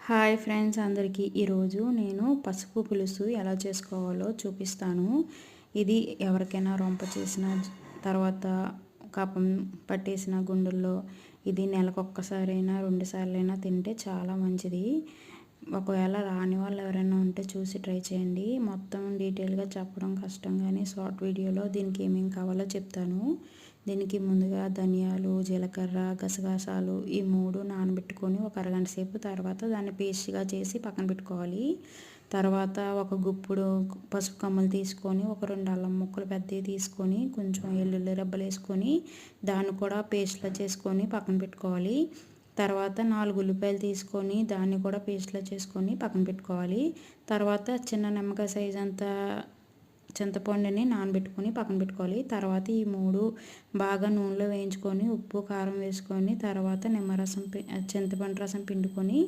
Hi friends అందరికీ ఈరోజు నేను పసుపు పులుసు ఎలా చేసుకోవాలో చూపిస్తాను. ఇది ఎవరికైనా రొంప చేసిన తర్వాత కఫం పట్టేసిన గుండెల్లో ఇది నెలకొక్కసారైనా 2 సార్లైనా తింటే చాలా మంచిది. ఒకవేళ రాని వాళ్ళు ఎవరైనా ఉంటే చూసి ట్రై చేయండి. మొత్తం డీటెయిల్గా చెప్పడం కష్టం కానీ షార్ట్ వీడియోలో దీనికి ఏమేమి కావాలో చెప్తాను. దీనికి ముందుగా ధనియాలు, జీలకర్ర, గసగసాలు ఈ 3 నానబెట్టుకొని ఒక అరగంట సేపు తర్వాత దాన్ని పేస్ట్గా చేసి పక్కన పెట్టుకోవాలి. తర్వాత ఒక గుప్పుడు పసుపు కమ్మలు తీసుకొని ఒక 2 అల్లం ముక్కలు పెద్దవి తీసుకొని కొంచెం వెల్లుల్లి రెబ్బలు వేసుకొని దాన్ని కూడా పేస్ట్లా చేసుకొని పక్కన పెట్టుకోవాలి. తర్వాత 4 ఉల్లిపాయలు తీసుకొని దాన్ని కూడా పేస్ట్లా చేసుకొని పక్కన పెట్టుకోవాలి. తర్వాత చిన్న నిమ్మకాయ సైజ్ అంత చింతపండుని నానబెట్టుకొని పక్కన పెట్టుకోవాలి. తర్వాత ఈ 3 బాగా నూనెలో వేయించుకొని ఉప్పు కారం వేసుకొని తర్వాత నిమ్మరసం చింతపండు రసం పిండుకొని